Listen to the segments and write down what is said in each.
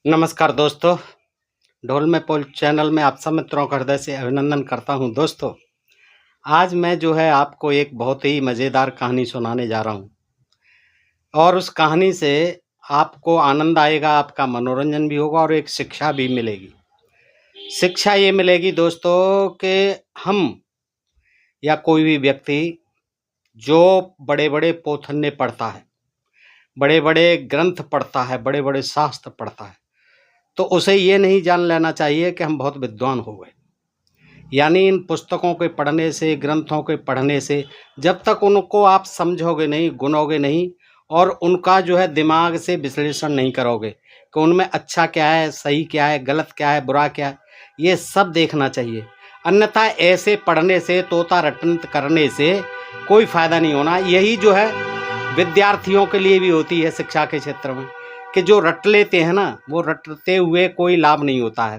नमस्कार दोस्तों, ढोल में पोल चैनल में आप सब मित्रों का हृदय से अभिनंदन करता हूं। दोस्तों, आज मैं जो है आपको एक बहुत ही मज़ेदार कहानी सुनाने जा रहा हूं और उस कहानी से आपको आनंद आएगा, आपका मनोरंजन भी होगा और एक शिक्षा भी मिलेगी। शिक्षा ये मिलेगी दोस्तों कि हम या कोई भी व्यक्ति जो बड़े-बड़े पोथन्ने पढ़ता है, बड़े-बड़े ग्रंथ पढ़ता है, बड़े-बड़े शास्त्र पढ़ता है, तो उसे ये नहीं जान लेना चाहिए कि हम बहुत विद्वान हो गए। यानी इन पुस्तकों के पढ़ने से, ग्रंथों के पढ़ने से जब तक उनको आप समझोगे नहीं, गुनोगे नहीं और उनका जो है दिमाग से विश्लेषण नहीं करोगे कि उनमें अच्छा क्या है, सही क्या है, गलत क्या है, बुरा क्या है, ये सब देखना चाहिए। अन्यथा ऐसे पढ़ने से, तोता रटंत करने से कोई फ़ायदा नहीं होना। यही जो है विद्यार्थियों के लिए भी होती है शिक्षा के क्षेत्र में कि जो रट लेते हैं ना, वो रटते हुए कोई लाभ नहीं होता है।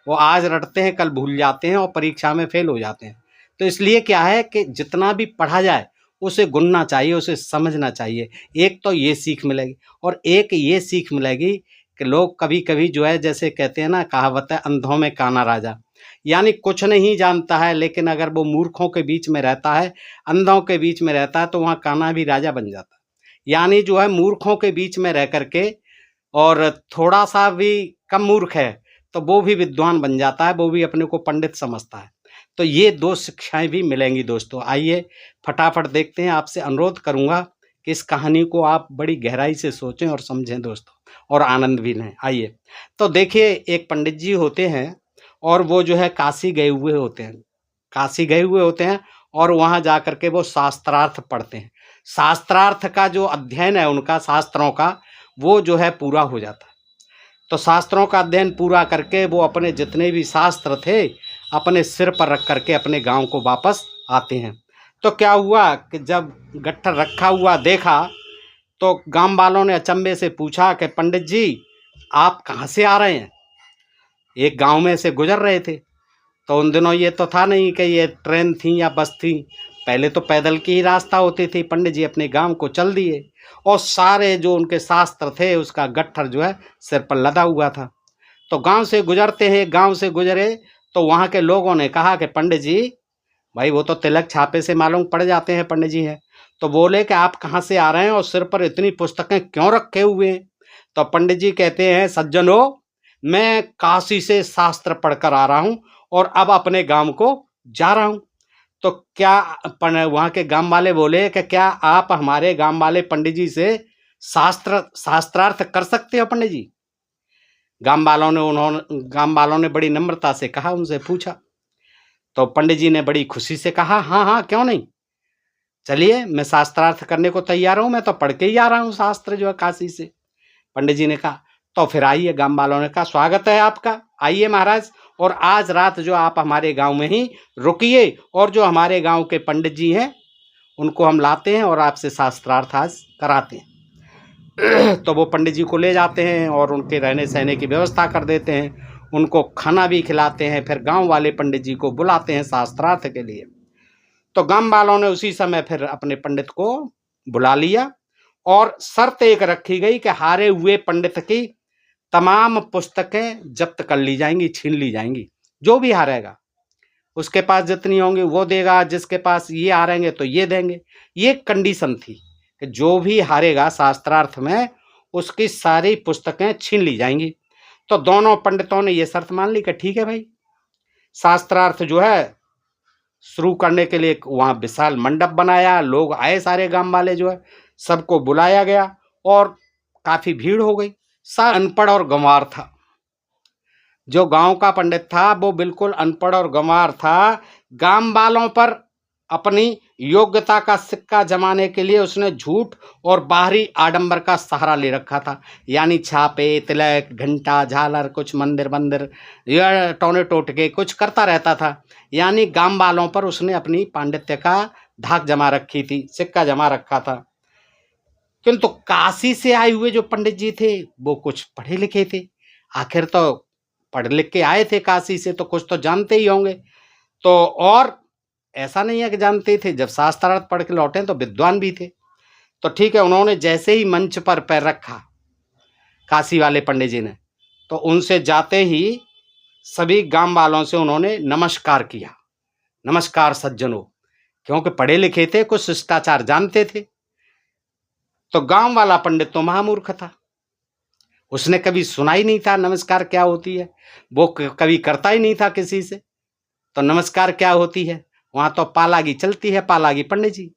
वो आज रटते हैं, कल भूल जाते हैं और परीक्षा में फेल हो जाते हैं। तो इसलिए क्या है कि जितना भी पढ़ा जाए उसे गुनना चाहिए, उसे समझना चाहिए। एक तो ये सीख मिलेगी और एक ये सीख मिलेगी कि लोग कभी-कभी जो है जैसे कहते हैं ना, कहावत है अंधों में काना राजा। यानी कुछ नहीं जानता है लेकिन अगर वो मूर्खों के बीच में रहता है, अंधों के बीच में रहता है तो वहाँ काना भी राजा बन जाता है। यानी जो है मूर्खों के बीच में रह कर के और थोड़ा-सा भी कम मूर्ख है, तो वो भी विद्वान बन जाता है, वो भी अपने को पंडित समझता है। तो ये 2 शिक्षाएँ भी मिलेंगी दोस्तों। आइए फटाफट देखते हैं, आपसे अनुरोध करूँगा कि इस कहानी को आप बड़ी गहराई से सोचें और समझें दोस्तों और आनंद भी लें। आइए, तो देखिए एक पंडित जी होते हैं और वो जो है काशी गए हुए होते हैं। काशी गए हुए होते हैं और वहाँ जा कर के वो शास्त्रार्थ पढ़ते हैं। शास्त्रार्थ का जो अध्ययन है उनका, शास्त्रों का, वो जो है पूरा हो जाता है। तो शास्त्रों का अध्ययन पूरा करके वो अपने जितने भी शास्त्र थे अपने सिर पर रख करके अपने गांव को वापस आते हैं। तो क्या हुआ कि जब गट्ठर रखा हुआ देखा तो गांव वालों ने अचंभे से पूछा कि पंडित जी आप कहाँ से आ रहे हैं? एक गांव में से गुजर रहे थे। तो उन दिनों ये तो था नहीं कि ये ट्रेन थी या बस थी, पहले तो पैदल की ही रास्ता होती थी। पंडित जी अपने गांव को चल दिए और सारे जो उनके शास्त्र थे उसका गट्ठर जो है सिर पर लदा हुआ था। तो गांव से गुजरते हैं, गांव से गुजरे तो वहां के लोगों ने कहा कि पंडित जी, भाई वो तो तिलक छापे से मालूम पड़ जाते हैं पंडित जी हैं। तो बोले कि आप कहाँ से आ रहे हैं और सिर पर इतनी पुस्तकें क्यों रखे हुए हैं? तो पंडित जी कहते हैं, सज्जनों, मैं काशी से शास्त्र पढ़कर आ रहा हूं और अब अपने गांव को जा रहा हूं। तो क्या वहां के गांव वाले बोले कि क्या आप हमारे गांव वाले पंडित जी से शास्त्रार्थ कर सकते हो पंडित जी? गांव वालों ने बड़ी नम्रता से कहा, उनसे पूछा। तो पंडित जी ने बड़ी खुशी से कहा, हाँ हाँ क्यों नहीं, चलिए मैं शास्त्रार्थ करने को तैयार हूं, मैं तो पढ़ के ही आ रहा हूं शास्त्र जो है काशी से। पंडित जी ने कहा, तो फिर आइए। गांव वालों ने कहा, स्वागत है आपका, आइए महाराज, और आज रात जो आप हमारे गांव में ही रुकिए और जो हमारे गांव के पंडित जी हैं उनको हम लाते हैं और आपसे शास्त्रार्थ आज कराते हैं। तो वो पंडित जी को ले जाते हैं और उनके रहने सहने की व्यवस्था कर देते हैं, उनको खाना भी खिलाते हैं। फिर गांव वाले पंडित जी को बुलाते हैं शास्त्रार्थ के लिए। तो गांव वालों ने उसी समय फिर अपने पंडित को बुला लिया और शर्त एक रखी गई कि हारे हुए पंडित की तमाम पुस्तकें जब्त कर ली जाएंगी, छीन ली जाएंगी। जो भी हारेगा उसके पास जितनी होंगी वो देगा, जिसके पास ये हारेंगे तो ये देंगे। ये कंडीशन थी कि जो भी हारेगा शास्त्रार्थ में उसकी सारी पुस्तकें छीन ली जाएंगी। तो दोनों पंडितों ने ये शर्त मान ली कि ठीक है भाई। शास्त्रार्थ जो है शुरू करने के लिए वहाँ विशाल मंडप बनाया, लोग आए, सारे गांव वाले जो है सबको बुलाया गया और काफ़ी भीड़ हो गई। सब अनपढ़ और गंवार था। जो गांव का पंडित था वो बिल्कुल अनपढ़ और गंवार था। गांव वालों पर अपनी योग्यता का सिक्का जमाने के लिए उसने झूठ और बाहरी आडंबर का सहारा ले रखा था। यानी छापे, तिलक, घंटा, झालर, कुछ मंदिर मंदिर या टोने टोटके कुछ करता रहता था। यानी गांव वालों पर उसने अपनी पांडित्य का धाक जमा रखी थी, सिक्का जमा रखा था। किंतु काशी से आए हुए जो पंडित जी थे वो कुछ पढ़े लिखे थे। आखिर तो पढ़ लिख के आए थे काशी से तो कुछ तो जानते ही होंगे। तो और ऐसा नहीं है कि जानते थे, जब शास्त्रार्थ पढ़ के लौटे तो विद्वान भी थे। तो ठीक है, उन्होंने जैसे ही मंच पर पैर रखा काशी वाले पंडित जी ने, तो उनसे जाते ही सभी गांव वालों से उन्होंने नमस्कार किया, नमस्कार सज्जनों, क्योंकि पढ़े लिखे थे, कुछ शिष्टाचार जानते थे। तो गांव वाला पंडित तो महामूर्ख था, उसने कभी सुना ही नहीं था नमस्कार क्या होती है, वो कभी करता ही नहीं था किसी से। तो नमस्कार क्या होती है, वहां तो पालागी चलती है, पालागी पंडित जी,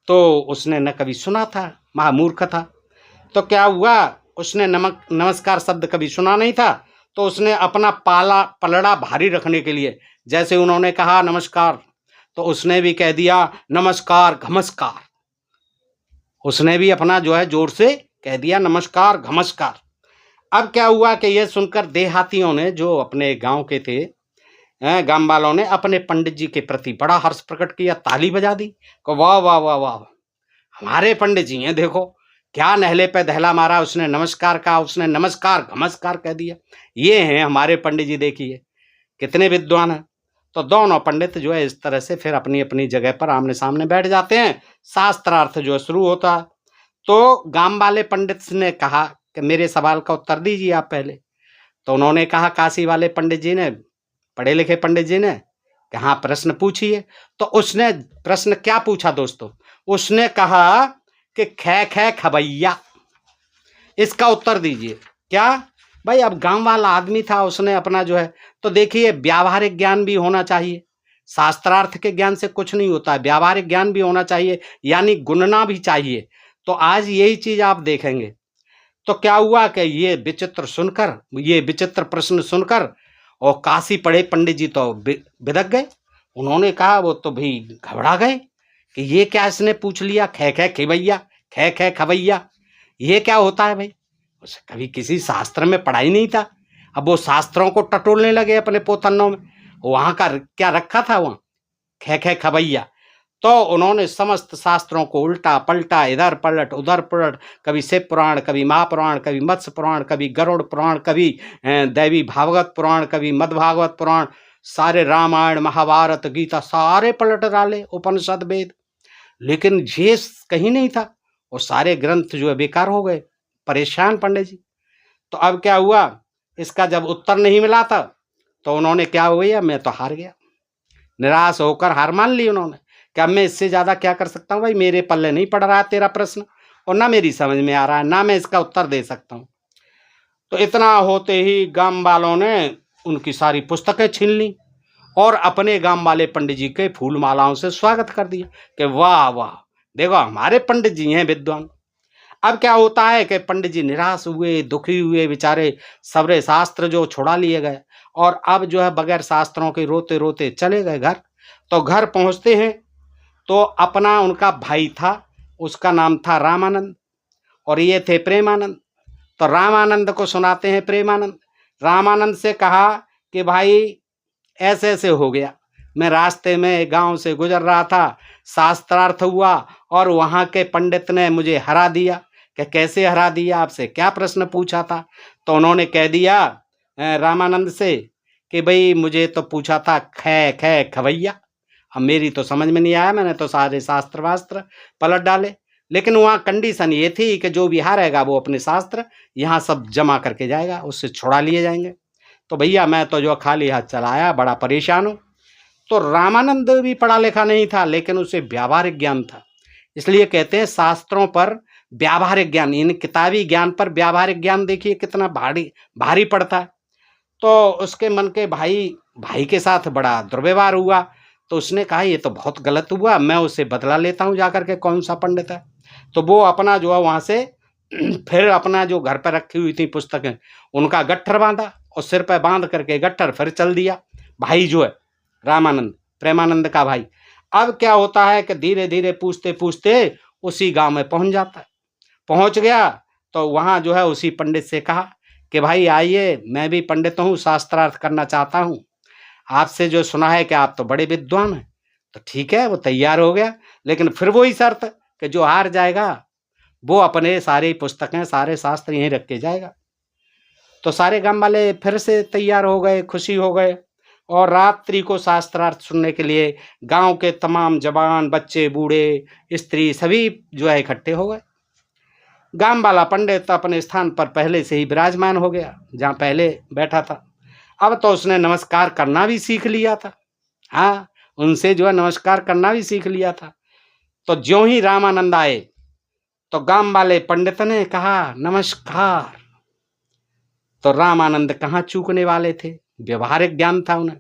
तो उसने न कभी सुना था, महामूर्ख था। तो क्या हुआ, उसने नमस्कार शब्द कभी सुना नहीं था, तो उसने अपना पलड़ा भारी रखने के लिए, जैसे उन्होंने कहा नमस्कार, तो उसने भी कह दिया नमस्कार घमस्कार। उसने भी अपना जो है जोर से कह दिया नमस्कार घमस्कार। अब क्या हुआ कि यह सुनकर देहातियों ने, जो अपने गांव के थे, गांव वालों ने अपने पंडित जी के प्रति बड़ा हर्ष प्रकट किया, ताली बजा दी कि वाह वाह वाह वाह, हमारे पंडित जी हैं, देखो क्या नहले पे दहला मारा, उसने नमस्कार कहा, उसने नमस्कार घमस्कार कह दिया, ये हैं हमारे पंडित जी, देखिए कितने विद्वान हैं। तो दोनों पंडित जो है इस तरह से फिर अपनी अपनी जगह पर आमने सामने बैठ जाते हैं, शास्त्रार्थ जो शुरू होता है। तो गांव वाले पंडित ने कहा कि मेरे सवाल का उत्तर दीजिए आप पहले। तो उन्होंने कहा, काशी वाले पंडित जी ने, पढ़े लिखे पंडित जी ने, कि हाँ प्रश्न पूछिए। तो उसने प्रश्न क्या पूछा दोस्तों, उसने कहा कि खे खे खबैया, इसका उत्तर दीजिए। क्या भाई, अब गांव वाला आदमी था, उसने अपना जो है, तो देखिए व्यावहारिक ज्ञान भी होना चाहिए, शास्त्रार्थ के ज्ञान से कुछ नहीं होता है, व्यावहारिक ज्ञान भी होना चाहिए, यानी गुणना भी चाहिए। तो आज यही चीज आप देखेंगे। तो क्या हुआ कि ये विचित्र सुनकर, ये विचित्र प्रश्न सुनकर, और काशी पढ़े पंडित जी तो बिदक गए। उन्होंने कहा, वो तो भाई घबरा गए कि ये क्या इसने पूछ लिया, खे खे खिवैया, खे खे खवैया, ये क्या होता है भाई, उसे कभी किसी शास्त्र में पढ़ा ही नहीं था। अब वो शास्त्रों को टटोलने लगे अपने पोतन्नों में, वहां का क्या रखा था वहां, खे खे खवैया। तो उन्होंने समस्त शास्त्रों को उल्टा पलटा, इधर पलट उधर पलट, कभी शिव पुराण, कभी महापुराण, कभी मत्स्य पुराण, कभी गरुड़ पुराण, कभी दैवी भागवत पुराण, कभी मद भागवत पुराण, सारे रामायण महाभारत गीता सारे पलट डाले, उपनिषद वेद, लेकिन ये कहीं नहीं था। वो सारे ग्रंथ जो है बेकार हो गए, परेशान पंडित जी। तो अब क्या हुआ, इसका जब उत्तर नहीं मिला था, तो उन्होंने क्या हुआ, मैं तो हार गया, निराश होकर हार मान ली उन्होंने कि अब मैं इससे ज्यादा क्या कर सकता हूँ भाई, मेरे पल्ले नहीं पड़ रहा है तेरा प्रश्न, और ना मेरी समझ में आ रहा है, ना मैं इसका उत्तर दे सकता हूँ। तो इतना होते ही गांव वालों ने उनकी सारी पुस्तकें छीन ली और अपने गांव वाले पंडित जी के फूल मालाओं से स्वागत कर दिया कि वाह वाह, देखो हमारे पंडित जी हैं विद्वान। अब क्या होता है कि पंडित जी निराश हुए, दुखी हुए, बेचारे सबरे शास्त्र जो छुड़ा लिए गए, और अब जो है बगैर शास्त्रों के रोते रोते चले गए घर। तो घर पहुंचते हैं तो अपना उनका भाई था, उसका नाम था रामानंद, और ये थे प्रेमानंद। तो रामानंद को सुनाते हैं प्रेमानंद। रामानंद से कहा कि भाई ऐसे ऐसे हो गया, मैं रास्ते में गांव से गुजर रहा था, शास्त्रार्थ हुआ और वहां के पंडित ने मुझे हरा दिया। कि कैसे हरा दिया, आपसे क्या प्रश्न पूछा था? तो उन्होंने कह दिया रामानंद से कि भाई मुझे तो पूछा था खे खे खवैया, अब मेरी तो समझ में नहीं आया, मैंने तो सारे शास्त्र वास्त्र पलट डाले, लेकिन वहाँ कंडीशन ये थी कि जो भी हारेगा वो अपने शास्त्र यहाँ सब जमा करके जाएगा, उससे छुड़ा लिए जाएंगे। तो भैया मैं तो जो खाली हाथ चलाया, बड़ा परेशान हूँ। तो रामानंद भी पढ़ा लिखा नहीं था, लेकिन उसे व्यावहारिक ज्ञान था, इसलिए कहते हैं शास्त्रों पर व्यावहारिक ज्ञान, इन किताबी ज्ञान पर व्यावहारिक ज्ञान देखिए कितना भारी पड़ता है। तो उसके मन के भाई के साथ बड़ा दुर्व्यवहार हुआ। तो उसने कहा ये तो बहुत गलत हुआ, मैं उसे बदला लेता हूँ जाकर के, कौन सा पंडित है। तो वो अपना जो है वहाँ से फिर अपना जो घर पर रखी हुई थी पुस्तकें, उनका गट्ठर बांधा और सिर पर बांध करके गट्ठर फिर चल दिया, भाई जो है रामानंद, प्रेमानंद का भाई। अब क्या होता है कि धीरे धीरे पूछते पूछते उसी गांव में पहुंच जाता है। पहुंच गया तो वहां जो है उसी पंडित से कहा कि भाई आइए, मैं भी पंडित हूँ, शास्त्रार्थ करना चाहता हूँ, आपसे जो सुना है कि आप तो बड़े विद्वान हैं। तो ठीक है, वो तैयार हो गया, लेकिन फिर वही शर्त कि जो हार जाएगा वो अपने सारी पुस्तकें सारे शास्त्र यहीं रख के जाएगा। तो सारे गांव वाले फिर से तैयार हो गए, खुशी हो गए, और रात्रि को शास्त्रार्थ सुनने के लिए गांव के तमाम जवान, बच्चे, बूढ़े, स्त्री सभी जो है इकट्ठे हो गए। गांव वाला पंडित अपने स्थान पर पहले से ही विराजमान हो गया, जहाँ पहले बैठा था। अब तो उसने नमस्कार करना भी सीख लिया था। हाँ, उनसे जो है नमस्कार करना भी सीख लिया था। तो ज्यों ही रामानंद आए तो गांव वाले पंडित ने कहा नमस्कार। तो रामानंद कहाँ चूकने वाले थे, व्यवहारिक ज्ञान था उन्हें।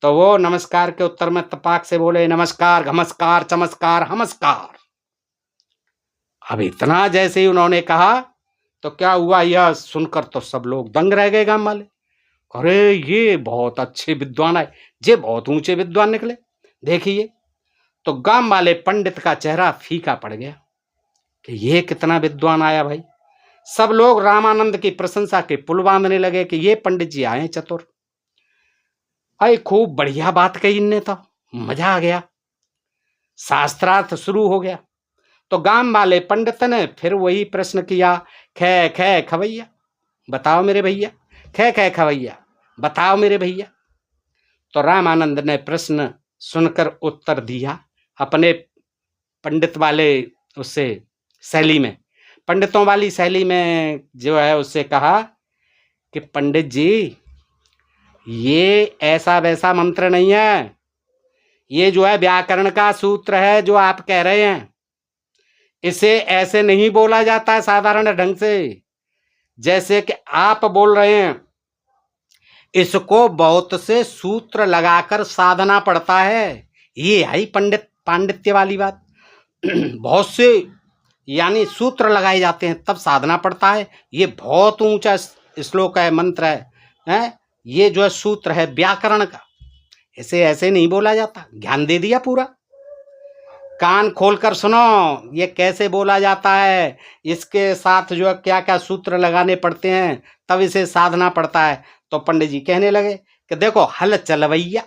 तो वो नमस्कार के उत्तर में तपाक से बोले नमस्कार, घमस्कार, चमस्कार, हमस्कार। अब इतना जैसे ही उन्होंने कहा तो क्या हुआ, यह सुनकर तो सब लोग दंग रह गए गांव वाले। अरे ये बहुत अच्छे विद्वान आए, ये बहुत ऊंचे विद्वान निकले, देखिए। तो गांव वाले पंडित का चेहरा फीका पड़ गया कि ये कितना विद्वान आया भाई। सब लोग रामानंद की प्रशंसा के पुल बांधने लगे कि ये पंडित जी आए चतुर। अरे खूब बढ़िया बात कही इनने, तो मजा आ गया। शास्त्रार्थ शुरू हो गया। तो गांव वाले पंडित ने फिर वही प्रश्न किया, खे खे खवैया बताओ मेरे भैया, खे खे खवैया बताओ मेरे भैया। तो रामानंद ने प्रश्न सुनकर उत्तर दिया अपने पंडित वाले उससे शैली में, पंडितों वाली शैली में जो है उससे कहा कि पंडित जी ये ऐसा वैसा मंत्र नहीं है, ये जो है व्याकरण का सूत्र है जो आप कह रहे हैं। इसे ऐसे नहीं बोला जाता है साधारण ढंग से जैसे कि आप बोल रहे हैं। इसको बहुत से सूत्र लगाकर साधना पड़ता है। ये है पंडित पांडित्य वाली बात। बहुत से यानी सूत्र लगाए जाते हैं तब साधना पड़ता है। ये बहुत ऊंचा श्लोक है, मंत्र है, ये जो है सूत्र है व्याकरण का, ऐसे ऐसे नहीं बोला जाता। ज्ञान दे दिया पूरा। कान खोलकर सुनो ये कैसे बोला जाता है, इसके साथ जो है क्या क्या सूत्र लगाने पड़ते हैं, तब इसे साधना पड़ता है। तो पंडित जी कहने लगे कि देखो, हल चलवैया,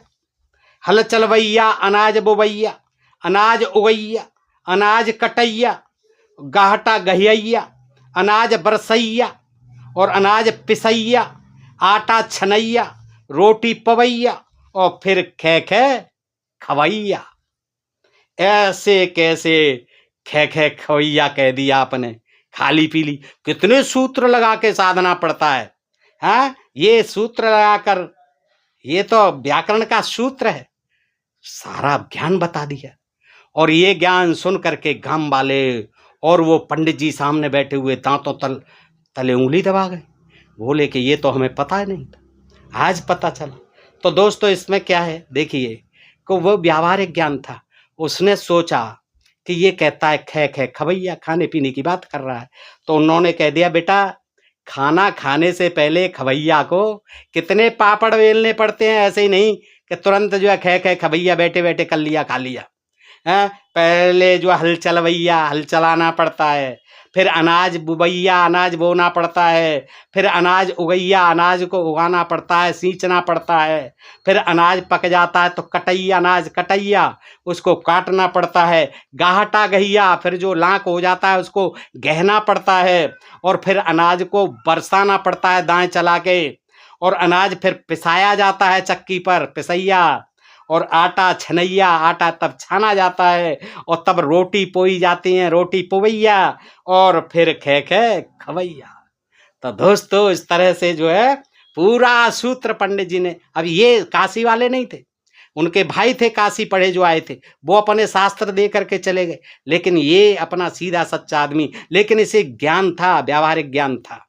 अनाज बोवैया, अनाज उगैया, अनाज कटैया, गाहटा गहिया, अनाज बरसैया और अनाज पिसैया, आटा छनैया, रोटी पवैया और फिर खे खे खवैया। ऐसे कैसे खे खे खवैया कह दिया आपने, खाली पीली। कितने सूत्र लगा के साधना पड़ता है। हाँ, ये सूत्र लगाकर, ये तो व्याकरण का सूत्र है। सारा ज्ञान बता दिया। और ये ज्ञान सुन करके गांव वाले और वो पंडित जी सामने बैठे हुए दांतों तले उंगली दबा गए। बोले कि ये तो हमें पता ही नहीं था, आज पता चला। तो दोस्तों इसमें क्या है, देखिए कि वो व्यावहारिक ज्ञान था। उसने सोचा कि ये कहता है खे खे खवैया, खाने पीने की बात कर रहा है। तो उन्होंने कह दिया बेटा, खाना खाने से पहले खवैया को कितने पापड़ बेलने पड़ते हैं। ऐसे ही नहीं कि तुरंत जो है खे खे खवैया बैठे बैठे कर लिया, खा लिया। पहले जो हल चलवैया, हल चलाना पड़ता है, फिर अनाज बुबैया, अनाज बोना पड़ता है, फिर अनाज उगैया, अनाज को उगाना पड़ता है, सींचना पड़ता है, फिर अनाज पक जाता है तो कटैया, अनाज कटैया, उसको काटना पड़ता है, गाहटा गहिया, फिर जो लाख हो जाता है उसको गहना पड़ता है, और फिर अनाज को बरसाना पड़ता है दाएं चला के, और अनाज फिर पिसाया जाता है चक्की पर, पिसैया, और आटा छनैया, आटा तब छाना जाता है, और तब रोटी पोई जाती है, रोटी पुवैया, और फिर खे खे खवैया। तो दोस्तों इस तरह से जो है पूरा सूत्र पंडित जी ने, अब ये काशी वाले नहीं थे, उनके भाई थे काशी पढ़े जो आए थे, वो अपने शास्त्र दे करके चले गए, लेकिन ये अपना सीधा सच्चा आदमी, लेकिन इसे ज्ञान था, व्यावहारिक ज्ञान था।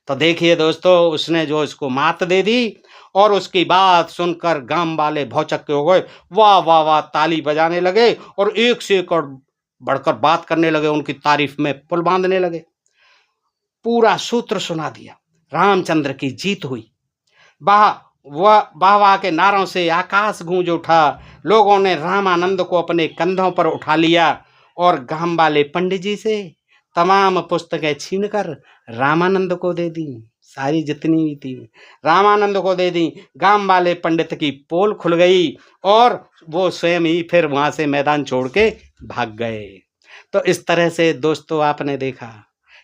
तो देखिए दोस्तों, उसने जो इसको मात दे दी, और उसकी बात सुनकर गांव वाले भौचक्के हो गए, वाह वाह वाह, ताली बजाने लगे, और एक से एक और बढ़कर बात करने लगे, उनकी तारीफ में पुल बांधने लगे। पूरा सूत्र सुना दिया, रामचंद्र की जीत हुई। वाह वाह के नारों से आकाश गूंज उठा। लोगों ने रामानंद को अपने कंधों पर उठा लिया, और गांव वाले पंडित जी से तमाम पुस्तकें छीनकर रामानंद को दे दी। सारी जितनी भी थी रामानंद को दे दी। गांव वाले पंडित की पोल खुल गई, और वो स्वयं ही फिर वहां से मैदान छोड़ के भाग गए। तो इस तरह से दोस्तों आपने देखा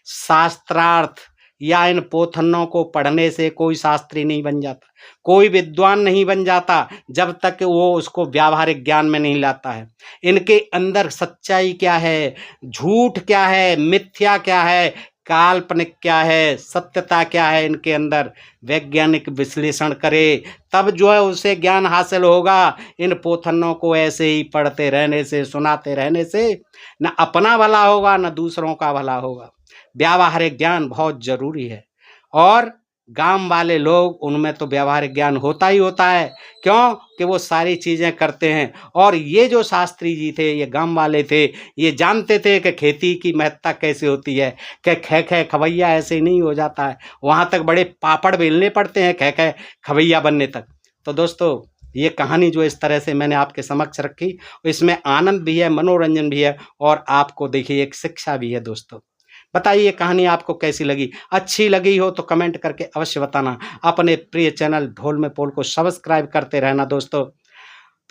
शास्त्रार्थ या इन पोथनों को पढ़ने से कोई शास्त्री नहीं बन जाता, कोई विद्वान नहीं बन जाता जब तक वो उसको व्यावहारिक ज्ञान में नहीं लाता है। इनके अंदर सच्चाई क्या है, झूठ क्या है, मिथ्या क्या है, काल्पनिक क्या है, सत्यता क्या है, इनके अंदर वैज्ञानिक विश्लेषण करे तब जो है उसे ज्ञान हासिल होगा। इन पोथनों को ऐसे ही पढ़ते रहने से, सुनाते रहने से न अपना भला होगा न दूसरों का भला होगा। व्यावहारिक ज्ञान बहुत जरूरी है और गांव वाले लोग, उनमें तो व्यावहारिक ज्ञान होता ही होता है। क्यों कि वो सारी चीज़ें करते हैं। और ये जो शास्त्री जी थे, ये गांव वाले थे, ये जानते थे कि खेती की महत्ता कैसे होती है, कि खे खे खवैया ऐसे ही नहीं हो जाता है, वहाँ तक बड़े पापड़ बेलने पड़ते हैं खे खे खवैया बनने तक। तो दोस्तों, ये कहानी जो इस तरह से मैंने आपके समक्ष रखी, इसमें आनंद भी है, मनोरंजन भी है और आपको देखिए एक शिक्षा भी है। दोस्तों बताइए ये कहानी आपको कैसी लगी? अच्छी लगी हो तो कमेंट करके अवश्य बताना। अपने प्रिय चैनल ढोल में पोल को सब्सक्राइब करते रहना। दोस्तों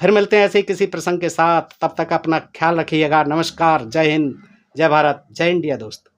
फिर मिलते हैं ऐसे ही किसी प्रसंग के साथ, तब तक अपना ख्याल रखिएगा। नमस्कार, जय हिंद, जय भारत, जय इंडिया दोस्तों।